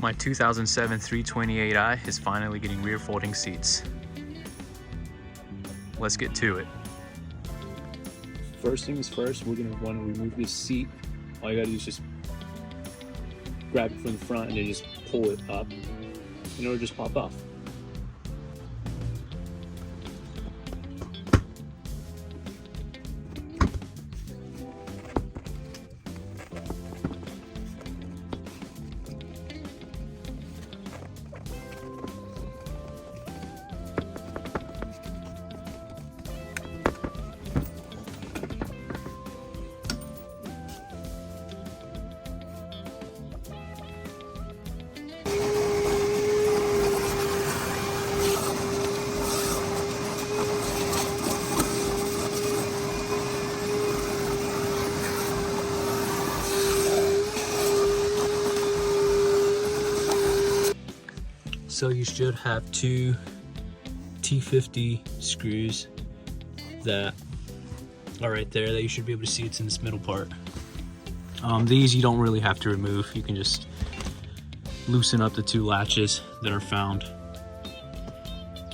My 2007 328i is finally getting rear folding seats. Let's get to it. First things first, we're gonna want to remove this seat. All you gotta do is just grab it from the front and then just pull it up and it'll just pop off. So you should have two T50 screws that are right there that you should be able to see. It's in this middle part. These you don't really have to remove. You can just loosen up the two latches that are found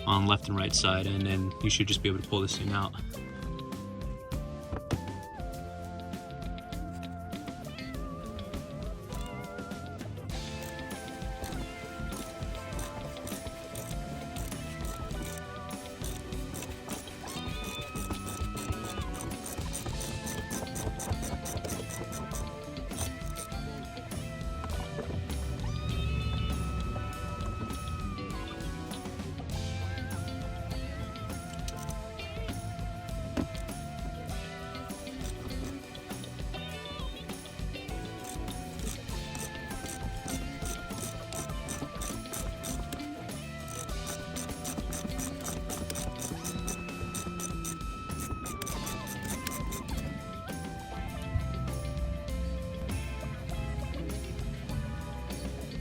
on left and right side, and then you should just be able to pull this thing out.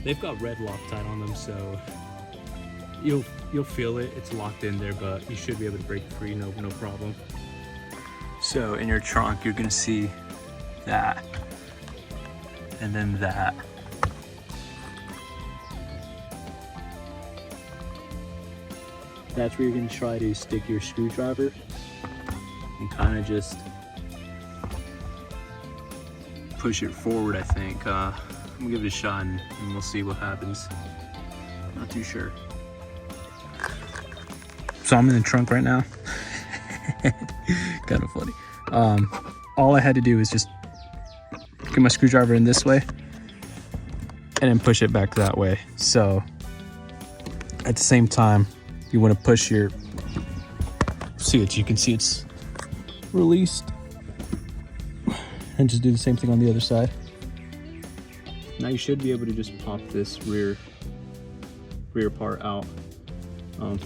They've got red Loctite on them, so you'll feel it. It's locked in there, but you should be able to break it free, no problem. So in your trunk, you're gonna see that, and then that. That's where you're gonna try to stick your screwdriver and kind of just push it forward, I think. I'm gonna give it a shot and we'll see what happens. Not too sure. So I'm in the trunk right now. Kind of funny. All I had to do is just get my screwdriver in this way and then push it back that way. So at the same time, you want to push your, see it, you can see it's released, and just do the same thing on the other side. Now you should be able to just pop this rear part out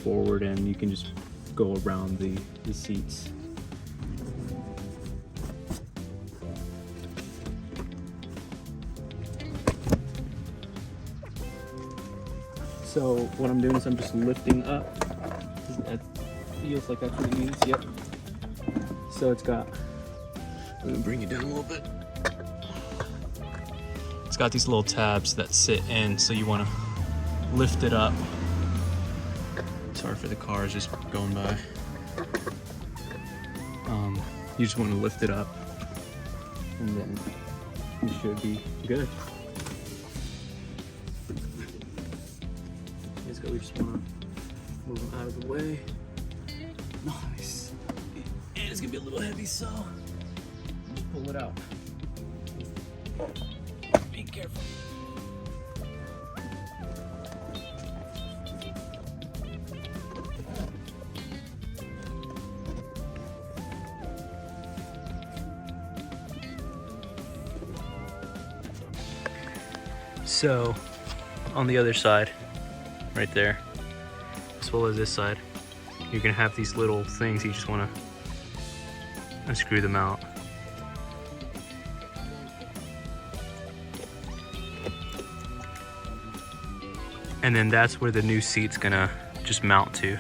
forward, and you can just go around the seats. So what I'm doing is I'm just lifting up. That feels like that's what it means. Yep. So it's got, let me bring it down a little bit. It's got these little tabs that sit in, so you want to lift it up. Sorry for the cars just going by. You just want to lift it up, and then you should be good. We just want to move them out of the way. Nice. And it's gonna be a little heavy, so just pull it out. Be careful. So on the other side, right there, as well as this side, you're gonna have these little things. You just want to unscrew them out. And then that's where the new seat's gonna just mount to.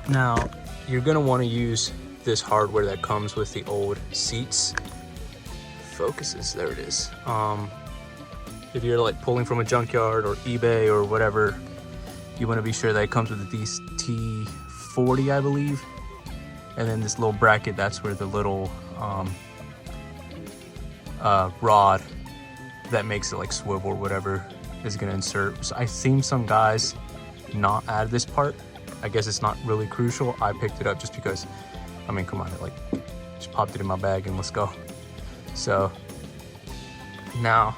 Now, you're gonna want to use this hardware that comes with the old seats. Focuses, there it is. if you're like pulling from a junkyard or eBay or whatever, you want to be sure that it comes with the T40, I believe. And then this little bracket, that's where the little rod that makes it like swivel or whatever is gonna insert. So I've seen some guys not add this part. I guess it's not really crucial. I picked it up just because, I mean, come on, like just popped it in my bag and let's go. So now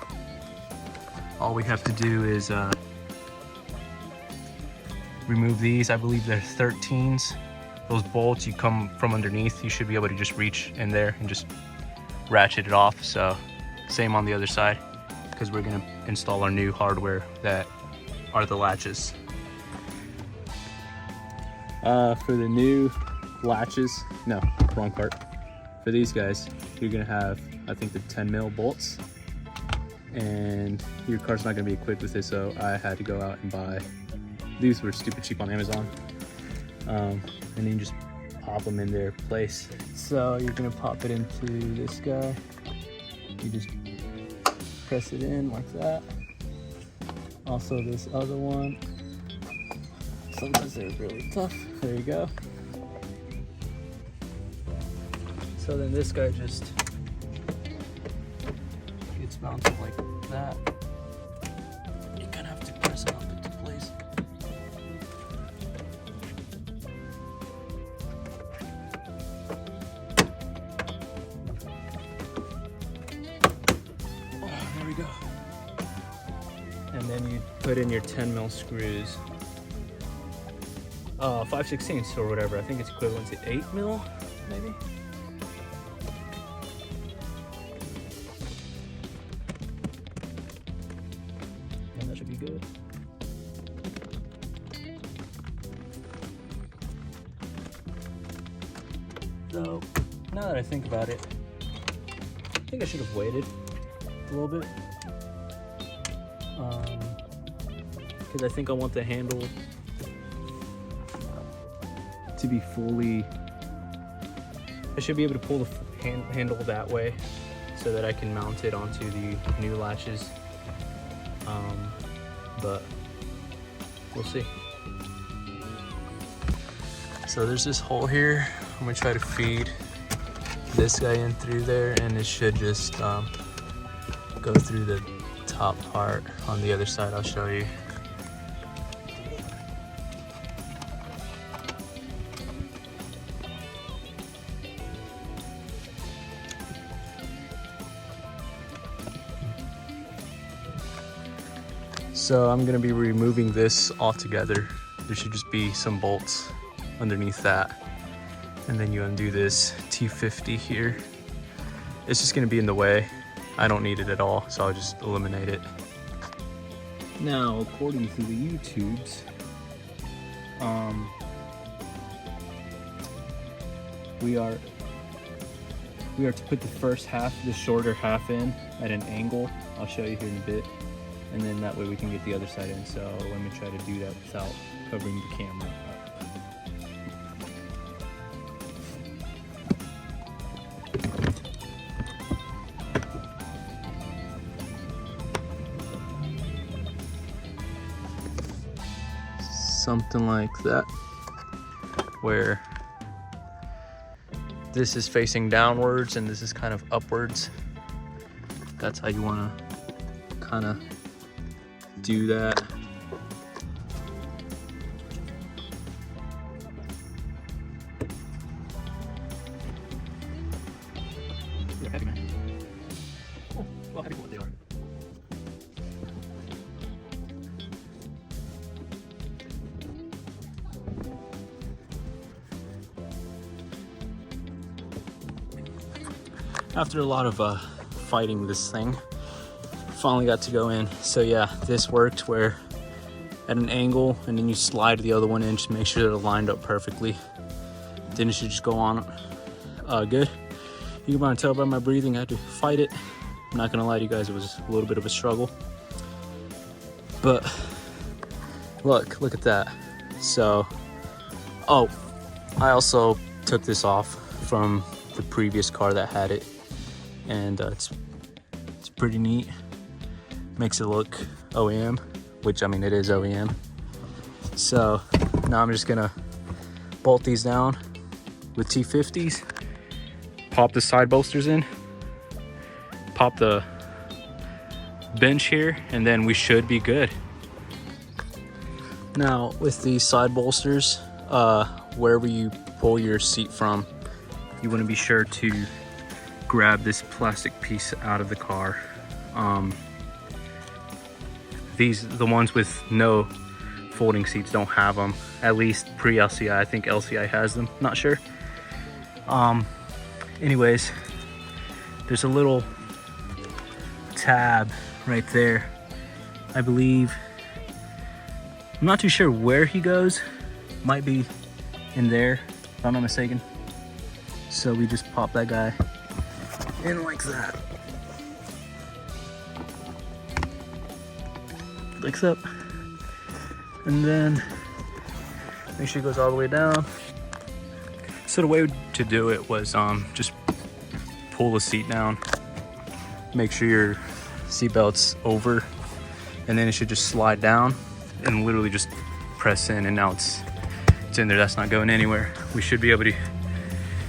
all we have to do is remove these. I believe they're 13s. Those bolts, you come from underneath, you should be able to just reach in there and just ratchet it off. So same on the other side, because we're gonna install our new hardware that are the latches. For the new latches, no, wrong part. For these guys, you're gonna have, I think, the 10 mil bolts, and your car's not gonna be equipped with this, so I had to go out and buy. These were stupid cheap on Amazon. And then just pop them in their place. So you're gonna pop it into this guy. You just press it in like that. Also this other one. Sometimes they're really tough. There you go. So then this guy just gets mounted like that. You kind of have to press it up into place. There we go. And then you put in your 10 mil screws. 5/16 or whatever. I think it's equivalent to 8 mil, maybe. And that should be good. So now that I think about it, I think I should have waited a little bit, because I think I want the handle to be fully, I should be able to pull the handle that way so that I can mount it onto the new latches, but we'll see. So there's this hole here. I'm gonna try to feed this guy in through there, and it should just go through the top part. On the other side, I'll show you. So I'm gonna be removing this altogether. There should just be some bolts underneath that. And then you undo this T50 here. It's just gonna be in the way. I don't need it at all, so I'll just eliminate it. Now, according to the YouTubes, we are to put the first half, the shorter half in at an angle. I'll show you here in a bit. And then that way we can get the other side in. So let me try to do that without covering the camera up. Something like that, where this is facing downwards and this is kind of upwards. That's how you want to kind of do that. You're heavy, man. Oh, well, heavy for what they are. After a lot of fighting this thing, finally got to go in. So yeah, this worked, where at an angle, and then you slide the other one in, just make sure they're lined up perfectly. Then it should just go on good. You can probably tell by my breathing, I had to fight it. I'm not gonna lie to you guys, it was a little bit of a struggle. But look at that. So, oh, I also took this off from the previous car that had it, and it's pretty neat. makes it look OEM, which I mean it is OEM. So now I'm just gonna bolt these down with T50s, pop the side bolsters in, pop the bench here, and then we should be good. Now with these side bolsters, wherever you pull your seat from, you want to be sure to grab this plastic piece out of the car. The ones with no folding seats don't have them, at least pre-LCI. I think LCI has them, not sure. Anyways, there's a little tab right there, I believe. I'm not too sure where he goes, might be in there if I'm not mistaken. So we just pop that guy in like that. Flicks up, and then make sure it goes all the way down. So the way to do it was just pull the seat down, make sure your seatbelt's over, and then it should just slide down and literally just press in, and now it's in there. That's not going anywhere. We should be able to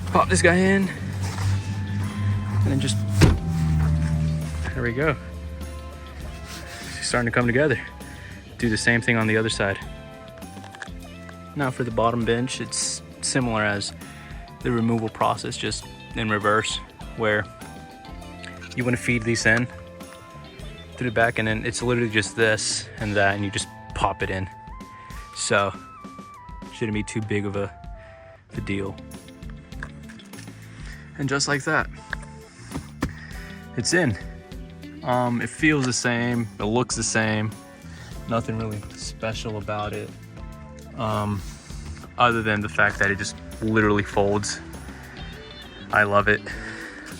pop this guy in and then just, there we go. It's starting to come together. Do the same thing on the other side. Now for the bottom bench, it's similar as the removal process, just in reverse, where you want to feed these in through the back, and then it's literally just this and that, and you just pop it in. So shouldn't be too big of a deal. And just like that, it's in. It feels the same, it looks the same, nothing really special about it, other than the fact that it just literally folds. I love it.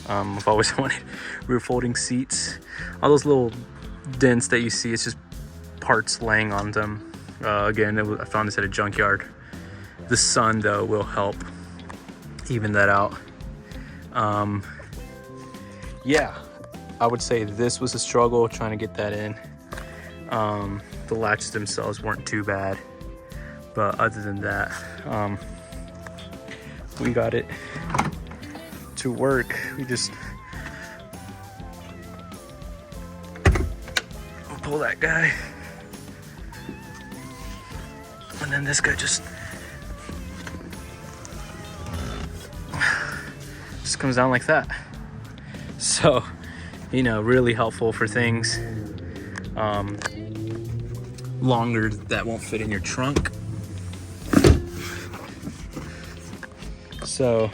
I've always wanted rear folding seats. All those little dents that you see, it's just parts laying on them. Again, I found this at a junkyard. The sun though will help even that out. Yeah, I would say this was a struggle trying to get that in. The latches themselves weren't too bad, but other than that, we got it to work. We just pull that guy, and then this guy just comes down like that. So, you know, really helpful for things longer that won't fit in your trunk. So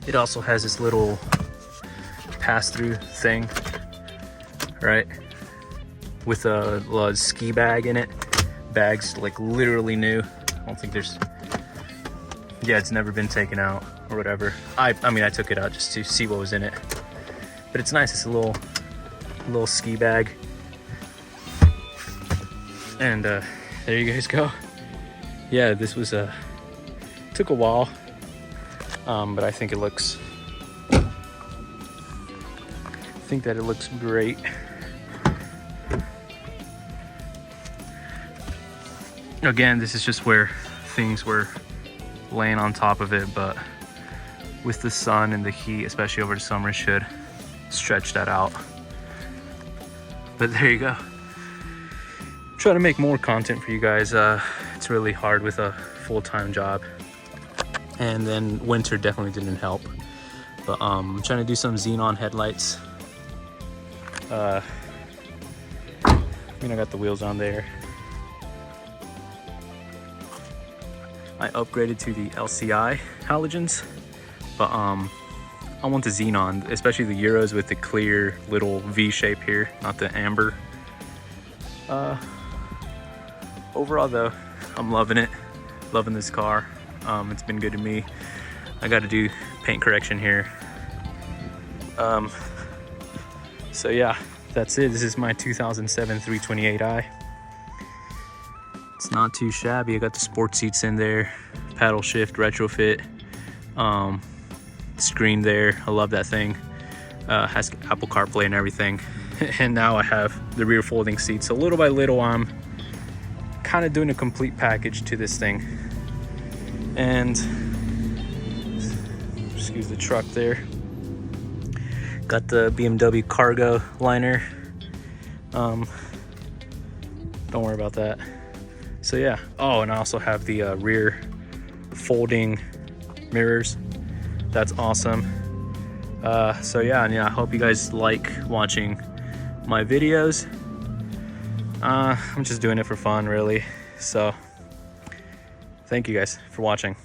it also has this little pass-through thing, right, with a ski bag in it. Bag's like literally new. I don't think there's, yeah, it's never been taken out or whatever. I mean I took it out just to see what was in it, but it's nice. It's a little ski bag, and there you guys go. Yeah, this was took a while, but I think it looks, I think that it looks great. Again, this is just where things were laying on top of it, but with the sun and the heat, especially over the summer, should stretch that out. But there you go. Try to make more content for you guys. It's really hard with a full-time job, and then winter definitely didn't help. But I'm trying to do some xenon headlights. I mean, I got the wheels on there. I upgraded to the LCI halogens, but I want the xenon, especially the Euros with the clear little V shape here, not the amber. Overall though, I'm loving it, loving this car. It's been good to me. I got to do paint correction here. So yeah, that's it. This is my 2007 328i. It's not too shabby. I got the sport seats in there, paddle shift, retrofit, screen there. I love that thing. Has Apple CarPlay and everything. and now I have the rear folding seat. So little by little, I'm kind of doing a complete package to this thing. And excuse the truck there. Got the BMW cargo liner. Don't worry about that. So yeah. Oh, and I also have the rear folding mirrors. That's awesome. So yeah, and yeah, I hope you guys like watching my videos. I'm just doing it for fun, really. So thank you guys for watching.